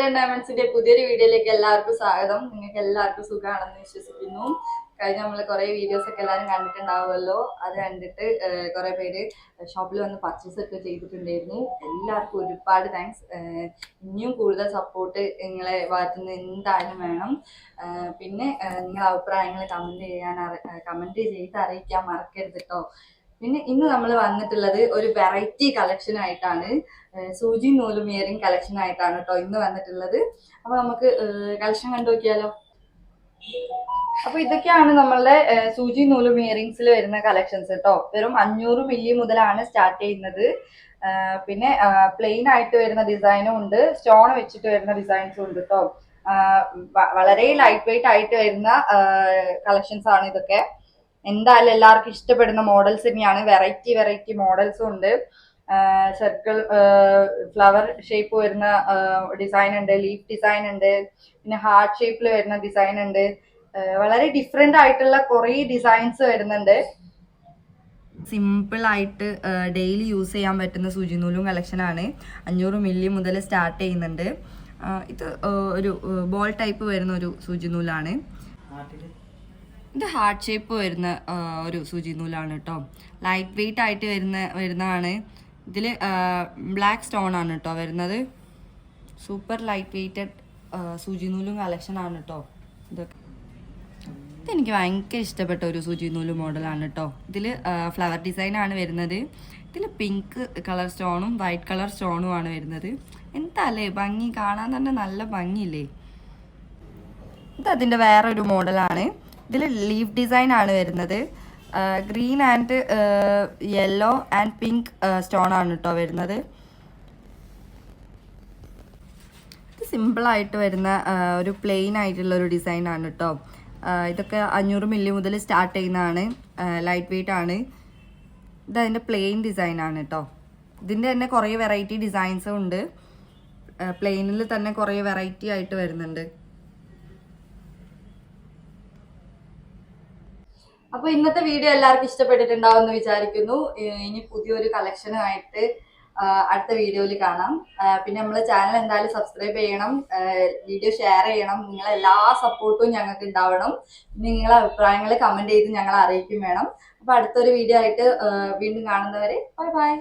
Golden ഡയമണ്ട്സിന്റെ പുതിയൊരു വീഡിയോയിലേക്ക് എല്ലാവർക്കും സ്വാഗതം. നിങ്ങൾക്ക് എല്ലാവർക്കും സുഖമാണെന്ന് വിശ്വസിക്കുന്നു. കഴിഞ്ഞ നമ്മൾ കുറെ വീഡിയോസ് ഒക്കെ എല്ലാവരും കണ്ടിട്ടുണ്ടാവുമല്ലോ. അത് കണ്ടിട്ട് കുറെ പേര് ഷോപ്പിൽ വന്ന് പർച്ചേസ് ഒക്കെ ചെയ്തിട്ടുണ്ടായിരുന്നു. എല്ലാവർക്കും ഒരുപാട് താങ്ക്സ്. ഇനിയും കൂടുതൽ സപ്പോർട്ട് നിങ്ങളെ ഭാഗത്തുനിന്ന് എന്തായാലും വേണം. പിന്നെ നിങ്ങളുടെ അഭിപ്രായങ്ങൾ കമന്റ് ചെയ്ത് അറിയിക്കാൻ മറക്കരുത് കേട്ടോ. പിന്നെ ഇന്ന് നമ്മൾ വന്നിട്ടുള്ളത് ഒരു വെറൈറ്റി കളക്ഷൻ ആയിട്ടാണ്. സൂചി നൂലും ഇയറിംഗ് കളക്ഷൻ ആയിട്ടാണ് കേട്ടോ ഇന്ന് വന്നിട്ടുള്ളത്. അപ്പൊ നമുക്ക് കളക്ഷൻ കണ്ടു നോക്കിയാലോ. അപ്പൊ ഇതൊക്കെയാണ് നമ്മളുടെ സൂചി നൂലും ഇയറിംഗ്സിൽ വരുന്ന കളക്ഷൻസ് കേട്ടോ. വെറും 500 മില്ലി മുതലാണ് സ്റ്റാർട്ട് ചെയ്യുന്നത്. പിന്നെ പ്ലെയിൻ ആയിട്ട് വരുന്ന ഡിസൈനും ഉണ്ട്, സ്റ്റോൺ വെച്ചിട്ട് വരുന്ന ഡിസൈൻസും ഉണ്ട് കേട്ടോ. വളരെ ലൈറ്റ് വെയിറ്റ് ആയിട്ട് വരുന്ന കളക്ഷൻസ് ആണ് ഇതൊക്കെ. എന്തായാലും എല്ലാവർക്കും ഇഷ്ടപ്പെടുന്ന മോഡൽസ് തന്നെയാണ്. വെറൈറ്റി മോഡൽസും ഉണ്ട്. സർക്കിൾ ഫ്ലവർ ഷേപ്പ് വരുന്ന ഡിസൈൻ ഉണ്ട്, ലീഫ് ഡിസൈൻ ഉണ്ട്, പിന്നെ ഹാർട്ട് ഷേപ്പിൽ വരുന്ന ഡിസൈൻ ഉണ്ട്. വളരെ ഡിഫറെന്റ് ആയിട്ടുള്ള കുറേ ഡിസൈൻസ് വരുന്നുണ്ട്. സിമ്പിൾ ആയിട്ട് ഡെയിലി യൂസ് ചെയ്യാൻ പറ്റുന്ന സൂചിനൂലും കളക്ഷൻ ആണ്. 500 മില്ലി മുതൽ സ്റ്റാർട്ട് ചെയ്യുന്നുണ്ട്. ഇത് ഒരു ബോൾ ടൈപ്പ് വരുന്ന ഒരു സൂചിനൂലാണ്. ഇത് ഹാർട്ട് ഷേപ്പ് വരുന്ന ഒരു സൂചി നൂലാണ് കേട്ടോ. ലൈറ്റ് വെയിറ്റ് ആയിട്ട് വരുന്നതാണ്. ഇതിൽ ബ്ലാക്ക് സ്റ്റോൺ ആണ് കേട്ടോ വരുന്നത്. സൂപ്പർ ലൈറ്റ് വെയ്റ്റഡ് സൂചി നൂലും കളക്ഷൻ ആണ് കേട്ടോ. ഇതെനിക്ക് ഭയങ്കര ഇഷ്ടപ്പെട്ട ഒരു സൂചി നൂല് മോഡലാണ് കേട്ടോ. ഇതിൽ ഫ്ലവർ ഡിസൈൻ ആണ് വരുന്നത്. ഇതിൽ പിങ്ക് കളർ സ്റ്റോണും വൈറ്റ് കളർ സ്റ്റോണും ആണ് വരുന്നത്. എന്താല്ലേ ഭംഗി, കാണാൻ തന്നെ നല്ല ഭംഗിയില്ലേ. ഇത് അതിൻ്റെ വേറൊരു മോഡലാണ്. ഇതിൽ ലീഫ് ഡിസൈൻ ആണ് വരുന്നത്. Green and yellow and pink stone ആണ് കേട്ടോ വരുന്നത്. ഇത് സിമ്പിളായിട്ട് വരുന്ന ഒരു പ്ലെയിൻ ആയിട്ടുള്ള ഒരു ഡിസൈൻ ആണ് കേട്ടോ. ഇതൊക്കെ 500 മില്ലി മുതൽ സ്റ്റാർട്ട് ചെയ്യുന്നതാണ്. ലൈറ്റ് വെയിറ്റ് ആണ്. ഇത് അതിൻ്റെ പ്ലെയിൻ ഡിസൈൻ ആണ് കേട്ടോ. ഇതിൻ്റെ തന്നെ കുറേ വെറൈറ്റി ഡിസൈൻസും ഉണ്ട്. പ്ലെയിനിൽ തന്നെ കുറേ വെറൈറ്റി ആയിട്ട് വരുന്നുണ്ട്. അപ്പൊ ഇന്നത്തെ വീഡിയോ എല്ലാവർക്കും ഇഷ്ടപ്പെട്ടിട്ടുണ്ടാവും എന്ന് വിചാരിക്കുന്നു. ഇനി പുതിയൊരു കളക്ഷനുമായിട്ട് അടുത്ത വീഡിയോയിൽ കാണാം. പിന്നെ നമ്മളെ ചാനൽ എന്തായാലും സബ്സ്ക്രൈബ് ചെയ്യണം, വീഡിയോ ഷെയർ ചെയ്യണം. നിങ്ങളെ എല്ലാ സപ്പോർട്ടും ഞങ്ങൾക്ക് ഉണ്ടാവണം. നിങ്ങളെ അഭിപ്രായങ്ങൾ കമന്റ് ചെയ്ത് ഞങ്ങളെ അറിയിക്കും വേണം. അപ്പൊ അടുത്തൊരു വീഡിയോ ആയിട്ട് വീണ്ടും കാണുന്നവരെ ബൈ ബൈ.